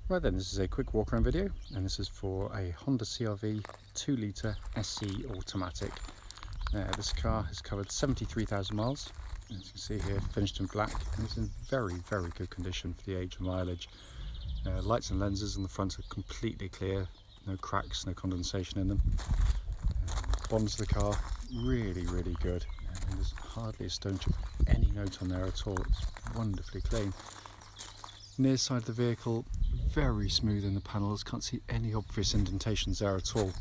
Right then, this is a quick walk around video, and this is for a Honda CR-V 2 litre SC automatic. This car has covered 73,000 miles, as you can see here, finished in black, and it's in very good condition for the age and mileage. Lights and lenses on the front are completely clear, no cracks, no condensation in them. Bonds of the car, really good, and there's hardly a stone chip, any note on there at all. It's wonderfully clean. Near side of the vehicle, very smooth in the panels, can't see any obvious indentations there at all.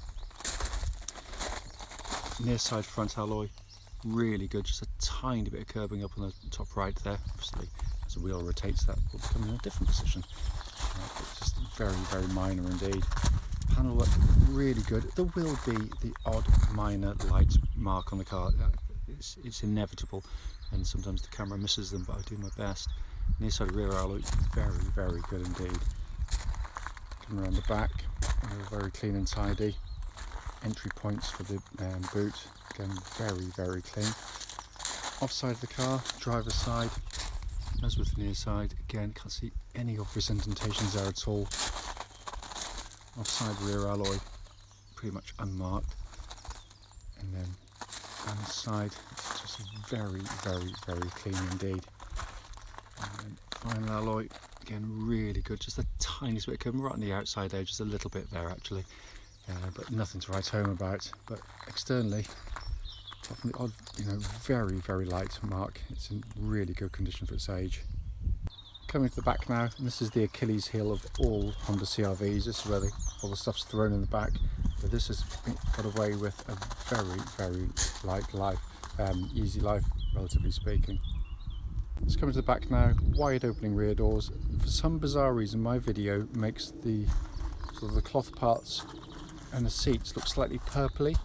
Near side front alloy, really good, just a tiny bit of curbing up on the top right there. Obviously, as the wheel rotates, that will come in a different position. But just very minor indeed. Panel work, really good. There will be the odd minor light mark on the car. It's inevitable, and sometimes the camera misses them, but I do my best. Near side rear alloy, very good indeed. Coming around the back, very clean and tidy. Entry points for the boot, again very clean. Offside of the car, driver's side, as with the near side, again can't see any obvious indentations there at all. Offside rear alloy, pretty much unmarked. And then on the side, it's just very clean indeed. And final alloy, again really good, just a tiny bit coming right on the outside there, just a little bit there actually, but nothing to write home about. But externally, apart from the odd, very light mark, it's in really good condition for its age. Coming to the back now, and this is the Achilles heel of all Honda CR-Vs. This is where all the stuff's thrown in the back, but this has got away with a very light life, easy life relatively speaking. Let's come to the back now, wide opening rear doors. For some bizarre reason my video makes the sort of the cloth parts and the seats look slightly purpley.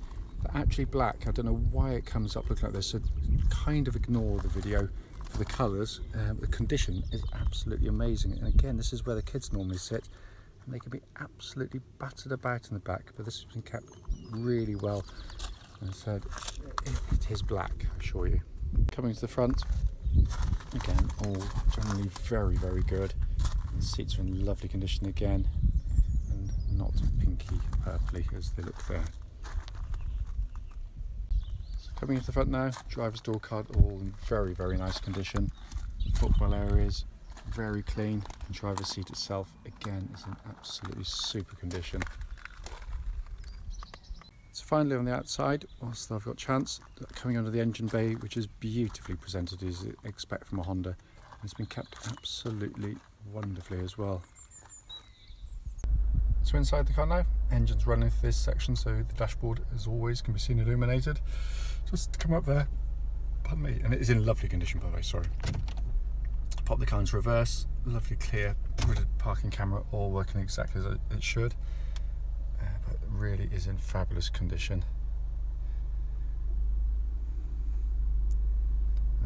They're actually black. I don't know why it comes up looking like this, so kind of ignore the video for the colours. The condition is absolutely amazing, and again this is where the kids normally sit, and they can be absolutely battered about in the back, but this has been kept really well. And I said it is black, I assure you. Coming to the front, again, all generally very good. The seats are in lovely condition again, and not pinky purpley as they look there. So coming into the front now, driver's door card all in very nice condition. Footwell areas very clean, and driver's seat itself again is in absolutely super condition. So finally on the outside, whilst I've got chance, coming under the engine bay, which is beautifully presented as you'd expect from a Honda. It's been kept absolutely wonderfully as well. So inside the car now, engine's running through this section, so the dashboard as always can be seen illuminated. Just come up there, pardon me, and it is in lovely condition by the way, sorry. Pop the car into reverse, lovely clear parking camera, all working exactly as it should. But really is in fabulous condition.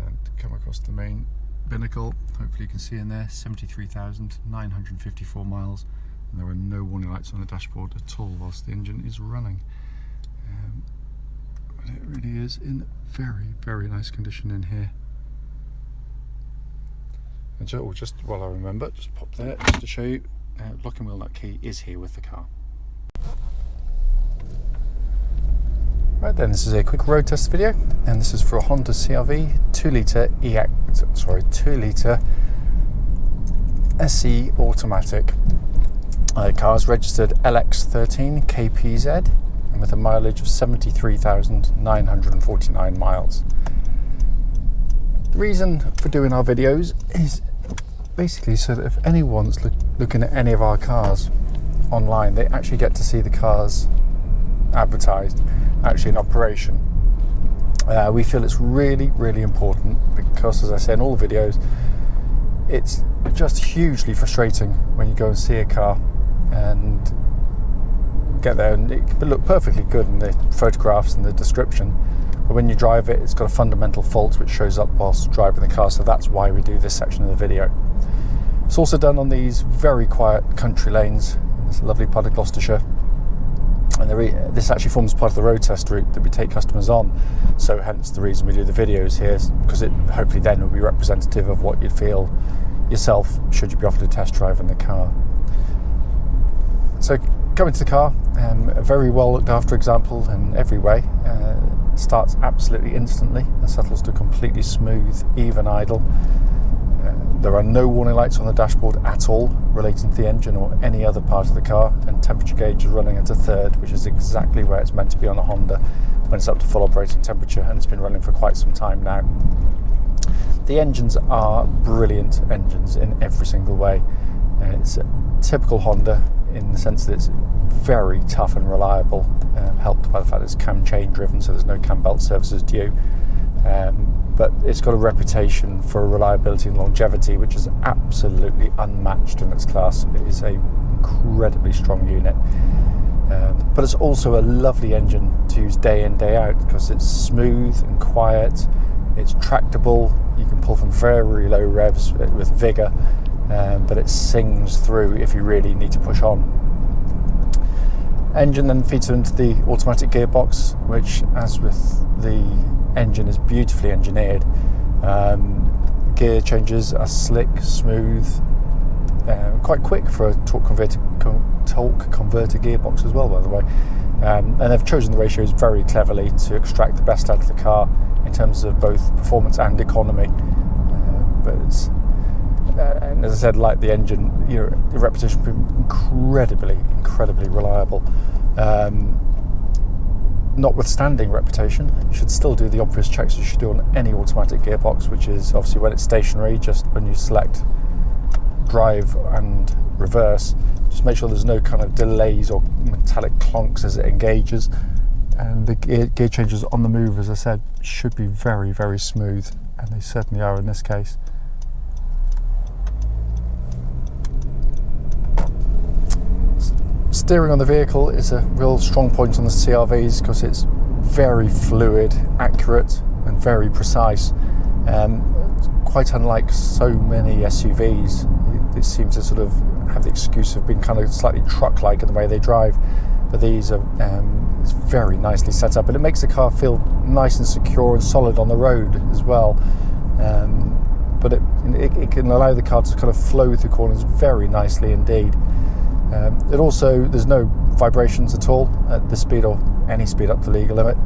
And come across the main binnacle, hopefully you can see in there 73,954 miles, and there are no warning lights on the dashboard at all whilst the engine is running. But it really is in very nice condition in here. And so, just while I remember, just pop there just to show you, lock and wheel nut key is here with the car. Right then, this is a quick road test video, and this is for a Honda CR-V 2 litre SC automatic. The car is registered LX13KPZ and with a mileage of 73,949 miles. The reason for doing our videos is basically so that if anyone's looking at any of our cars online, they actually get to see the cars advertised, actually in operation. We feel it's really important because, as I say in all the videos, it's just hugely frustrating when you go and see a car and get there and it can look perfectly good in the photographs and the description, but when you drive it, it's got a fundamental fault which shows up whilst driving the car, so that's why we do this section of the video. It's also done on these very quiet country lanes in this lovely part of Gloucestershire. And this actually forms part of the road test route that we take customers on, so hence the reason we do the videos here, because it hopefully then will be representative of what you'd feel yourself should you be offered a test drive in the car. So coming to the car, a very well looked after example in every way. Starts absolutely instantly and settles to completely smooth, even idle. There are no warning lights on the dashboard at all relating to the engine or any other part of the car, and temperature gauge is running at a third, which is exactly where it's meant to be on a Honda when it's up to full operating temperature, and it's been running for quite some time now. The engines are brilliant engines in every single way. It's a typical Honda in the sense that it's very tough and reliable, helped by the fact that it's cam chain driven, so there's no cam belt services due. But it's got a reputation for reliability and longevity which is absolutely unmatched in its class. It is an incredibly strong unit, but it's also a lovely engine to use day in, day out, because it's smooth and quiet, it's tractable, you can pull from very low revs with vigour, but it sings through if you really need to push on. Engine then feeds into the automatic gearbox, which, as with the engine, is beautifully engineered. Gear changes are slick, smooth, quite quick for a torque converter gearbox as well, by the way. And they've chosen the ratios very cleverly to extract the best out of the car in terms of both performance and economy. But it's, and as I said, like the engine, the reputation has been incredibly reliable. Notwithstanding reputation, you should still do the obvious checks you should do on any automatic gearbox, which is obviously when it's stationary, just when you select drive and reverse, just make sure there's no kind of delays or metallic clonks as it engages. And the gear changes on the move, as I said, should be very smooth, and they certainly are in this case. Steering on the vehicle is a real strong point on the CR-Vs because it's very fluid, accurate and very precise. Quite unlike so many SUVs, they seem to sort of have the excuse of being kind of slightly truck-like in the way they drive, but these are it's very nicely set up, and it makes the car feel nice and secure and solid on the road as well. But it can allow the car to kind of flow through corners very nicely indeed. It also, there's no vibrations at all at this speed or any speed up to legal limit.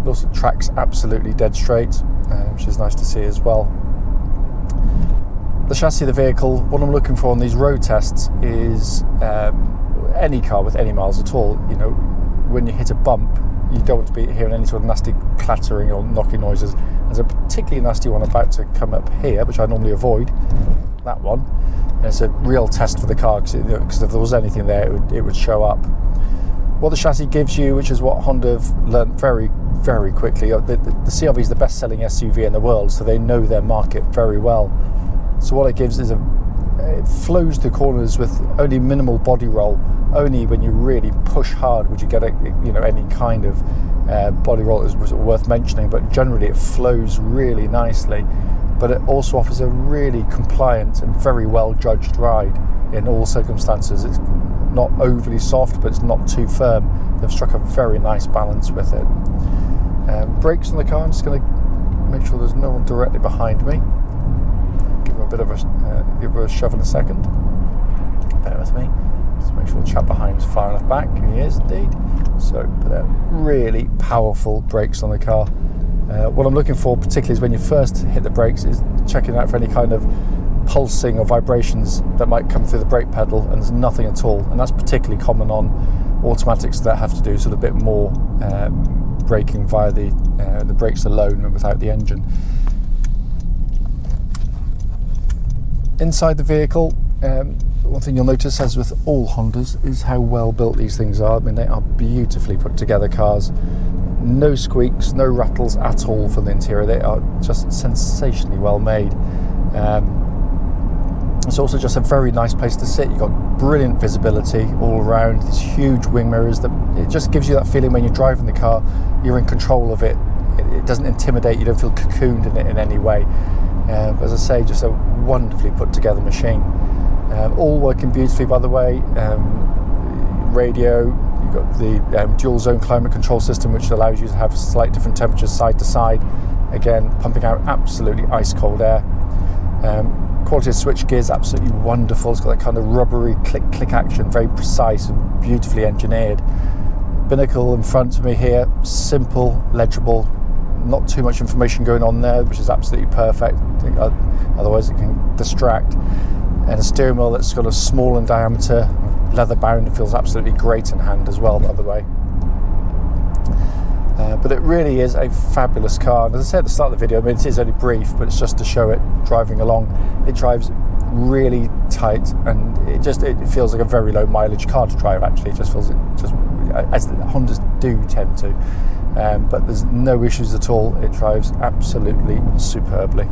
It also tracks absolutely dead straight, which is nice to see as well. The chassis of the vehicle, what I'm looking for on these road tests is any car with any miles at all, when you hit a bump, you don't want to be hearing any sort of nasty clattering or knocking noises. There's a particularly nasty one about to come up here, which I normally avoid, that one. And it's a real test for the car, because if there was anything there, it would show up. What the chassis gives you, which is what Honda have learnt very quickly, the CR-V is the best-selling SUV in the world, so they know their market very well. So what it gives is it flows through corners with only minimal body roll. Only when you really push hard would you get any kind of body roll that was worth mentioning, but generally it flows really nicely. But it also offers a really compliant and very well judged ride in all circumstances. It's not overly soft, but it's not too firm. They've struck a very nice balance with it. Brakes on the car, I'm just going to make sure there's no one directly behind me. Give him a bit of a shove in a second. Bear with me. Just make sure the chap behind is far enough back. He is indeed. So, but they're really powerful brakes on the car. What I'm looking for particularly is when you first hit the brakes is checking out for any kind of pulsing or vibrations that might come through the brake pedal, and there's nothing at all, and that's particularly common on automatics that have to do sort of a bit more braking via the brakes alone and without the engine. Inside the vehicle, one thing you'll notice, as with all Hondas, is how well built these things are. I mean, they are beautifully put together cars. No squeaks, no rattles at all from the interior. They are just sensationally well made. It's also just a very nice place to sit. You've got brilliant visibility all around, these huge wing mirrors that it just gives you that feeling when you're driving the car, you're in control of it. It doesn't intimidate, you don't feel cocooned in it in any way. But as I say, just a wonderfully put together machine. All working beautifully, by the way. Radio, you've got the dual zone climate control system, which allows you to have slight different temperatures side to side, again pumping out absolutely ice cold air. quality of switch gear is absolutely wonderful. It's got that kind of rubbery click action, very precise and beautifully engineered. Binnacle in front of me here, simple, legible, not too much information going on there, which is absolutely perfect. Otherwise it can distract. And a steering wheel that's got a small in diameter, leather bound, and feels absolutely great in hand as well, by the way. But it really is a fabulous car. And as I said at the start of the video, I mean, it is only brief, but it's just to show it driving along. It drives really tight, and it feels like a very low mileage car to drive. Actually, it just feels as the Hondas do tend to. But there's no issues at all. It drives absolutely superbly.